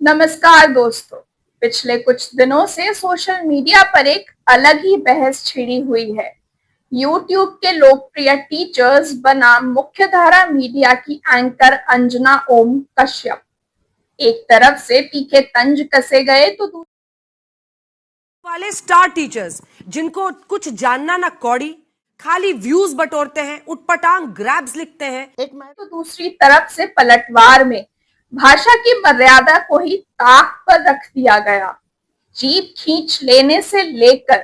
नमस्कार दोस्तों। पिछले कुछ दिनों से सोशल मीडिया पर एक अलग ही बहस छिड़ी हुई है। यूट्यूब के लोकप्रिय टीचर्स बनाम मुख्यधारा मीडिया की एंकर अंजना ओम कश्यप। एक तरफ से तीखे तंज कसे गए तो वाले स्टार टीचर्स जिनको कुछ जानना ना कौड़ी, खाली व्यूज बटोरते हैं, उटपटांग ग्रैब्स लिखते हैं। तो दूसरी तरफ से पलटवार में भाषा की मर्यादा को ही ताक पर रख दिया गया। जीभ खींच लेने से लेकर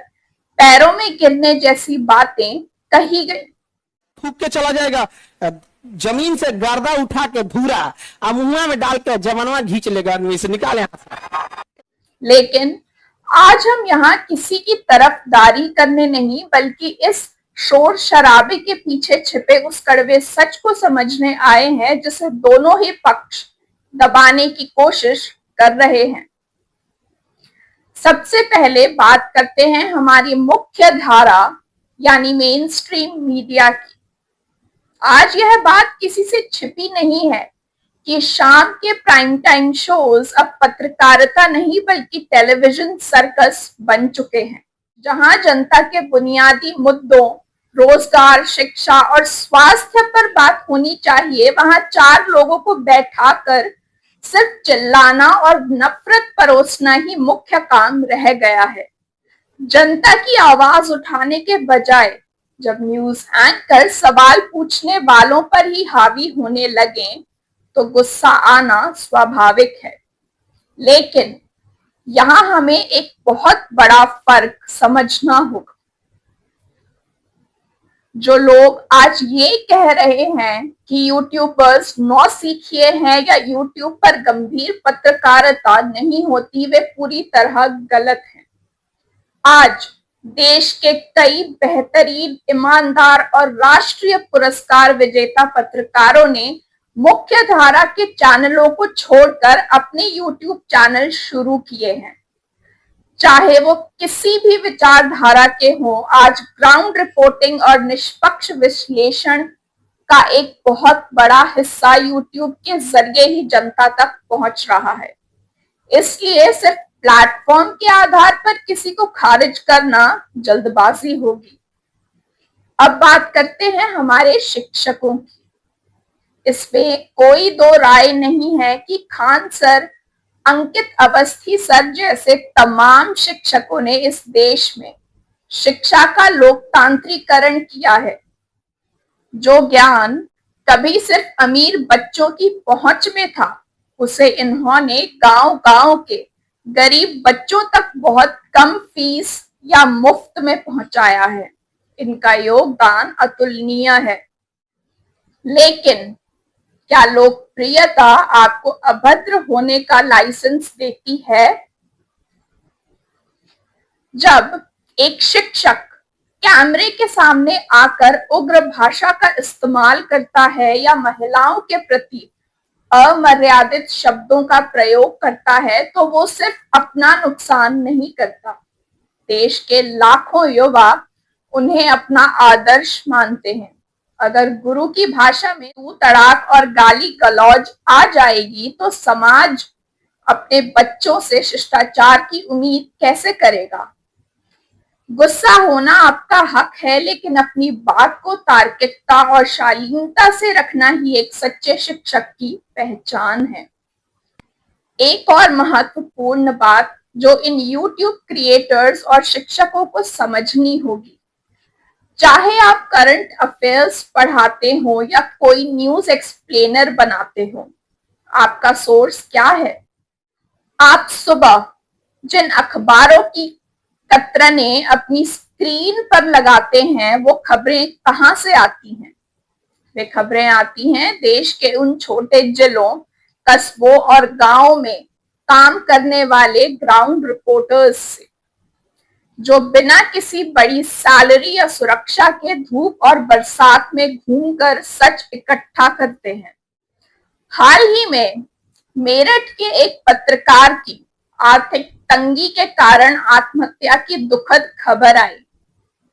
पैरों में गिरने जैसी बातें कही गई। थूक के चला जाएगा, जमीन से गर्दा उठा के धूरा मुंह में डाल के जमनवा खींच लेगा, आदमी से निकाले। लेकिन आज हम यहाँ किसी की तरफदारी करने नहीं बल्कि इस शोर शराबे के पीछे छिपे उस कड़वे सच को समझने आए हैं जिसे दोनों ही पक्ष दबाने की कोशिश कर रहे हैं। सबसे पहले बात करते हैं हमारी मुख्य धारा यानी मेन स्ट्रीम मीडिया की। आज यह बात किसी से छिपी नहीं है कि शाम के प्राइम टाइम शोज अब पत्रकारिता नहीं बल्कि टेलीविजन सर्कस बन चुके हैं, जहां जनता के बुनियादी मुद्दों, रोजगार, शिक्षा और स्वास्थ्य पर बात होनी चाहिए, वहां चार लोगों को बैठाकर सिर्फ चिल्लाना और नफरत परोसना ही मुख्य काम रह गया है। जनता की आवाज उठाने के बजाय जब न्यूज एंकर सवाल पूछने वालों पर ही हावी होने लगे तो गुस्सा आना स्वाभाविक है। लेकिन यहां हमें एक बहुत बड़ा फर्क समझना होगा। जो लोग आज ये कह रहे हैं कि यूट्यूबर्स नौसिखिए हैं या यूट्यूब पर गंभीर पत्रकारिता नहीं होती, वे पूरी तरह गलत हैं। आज देश के कई बेहतरीन, ईमानदार और राष्ट्रीय पुरस्कार विजेता पत्रकारों ने मुख्य धारा के चैनलों को छोड़कर अपने यूट्यूब चैनल शुरू किए हैं। चाहे वो किसी भी विचारधारा के हों, आज ग्राउंड रिपोर्टिंग और निष्पक्ष विश्लेषण का एक बहुत बड़ा हिस्सा यूट्यूब के जरिए ही जनता तक पहुंच रहा है। इसलिए सिर्फ प्लेटफॉर्म के आधार पर किसी को खारिज करना जल्दबाजी होगी। अब बात करते हैं हमारे शिक्षकों की। इसमें कोई दो राय नहीं है कि खान सर, अंकित अवस्थी सर जैसे तमाम शिक्षकों ने इस देश में शिक्षा का लोकतांत्रिकरण किया है। जो ज्ञान कभी सिर्फ अमीर बच्चों की पहुंच में था, उसे इन्होंने गांव-गांव के गरीब बच्चों तक बहुत कम फीस या मुफ्त में पहुंचाया है। इनका योगदान अतुलनीय है। लेकिन क्या लोकप्रियता आपको अभद्र होने का लाइसेंस देती है? जब एक शिक्षक कैमरे के सामने आकर उग्र भाषा का इस्तेमाल करता है या महिलाओं के प्रति अमर्यादित शब्दों का प्रयोग करता है, तो वो सिर्फ अपना नुकसान नहीं करता। देश के लाखों युवा उन्हें अपना आदर्श मानते हैं। अगर गुरु की भाषा में तू तड़ाक और गाली गलौज आ जाएगी तो समाज अपने बच्चों से शिष्टाचार की उम्मीद कैसे करेगा? गुस्सा होना आपका हक है, लेकिन अपनी बात को तार्किकता और शालीनता से रखना ही एक सच्चे शिक्षक की पहचान है। एक और महत्वपूर्ण बात जो इन YouTube क्रिएटर्स और शिक्षकों को समझनी होगी, चाहे आप करंट अफेयर्स पढ़ाते हो या कोई न्यूज एक्सप्लेनर बनाते हो, आपका सोर्स क्या है? आप सुबह जिन अखबारों की कतरने अपनी स्क्रीन पर लगाते हैं, वो खबरें कहां से आती हैं? वे खबरें आती हैं देश के उन छोटे जिलों, कस्बों और गांवों में काम करने वाले ग्राउंड रिपोर्टर्स से, जो बिना किसी बड़ी सैलरी या सुरक्षा के धूप और बरसात में घूमकर सच इकट्ठा करते हैं। हाल ही में मेरठ के एक पत्रकार की आर्थिक तंगी के कारण आत्महत्या की दुखद खबर आई।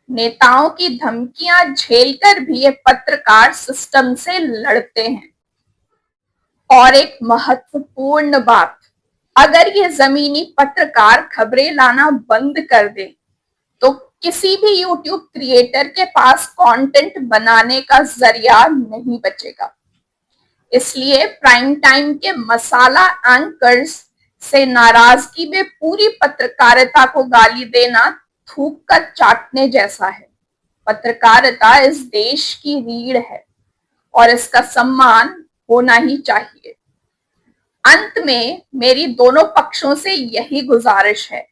नेताओं की धमकियां झेलकर भी ये पत्रकार सिस्टम से लड़ते हैं। और एक महत्वपूर्ण बात, अगर ये जमीनी पत्रकार खबरें लाना बंद कर दे तो किसी भी यूट्यूब क्रिएटर के पास कंटेंट बनाने का जरिया नहीं बचेगा। इसलिए प्राइम टाइम के मसाला एंकर्स से नाराजगी में पूरी पत्रकारिता को गाली देना थूक कर चाटने जैसा है। पत्रकारिता इस देश की रीढ़ है और इसका सम्मान होना ही चाहिए। अंत में मेरी दोनों पक्षों से यही गुजारिश है,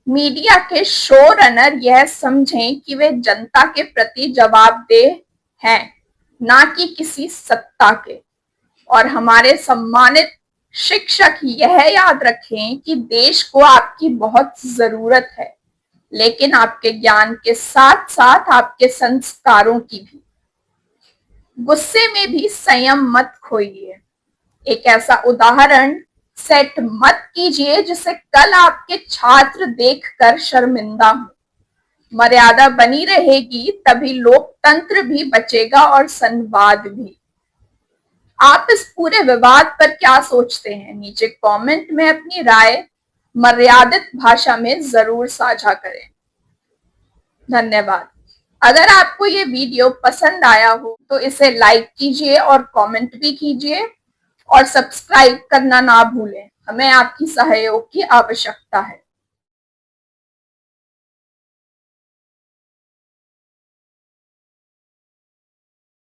मीडिया के शो रनर यह समझें कि वे जनता के प्रति जवाबदेह हैं, ना कि किसी सत्ता के। और हमारे सम्मानित शिक्षक यह याद रखें कि देश को आपकी बहुत जरूरत है, लेकिन आपके ज्ञान के साथ साथ आपके संस्कारों की भी। गुस्से में भी संयम मत खोइए। एक ऐसा उदाहरण सेट मत कीजिए जिसे कल आपके छात्र देखकर शर्मिंदा हो। मर्यादा बनी रहेगी तभी लोकतंत्र भी बचेगा और संवाद भी। आप इस पूरे विवाद पर क्या सोचते हैं? नीचे कमेंट में अपनी राय मर्यादित भाषा में जरूर साझा करें। धन्यवाद। अगर आपको ये वीडियो पसंद आया हो तो इसे लाइक कीजिए और कमेंट भी कीजिए और सब्सक्राइब करना ना भूलें। हमें आपकी सहयोग की आवश्यकता है।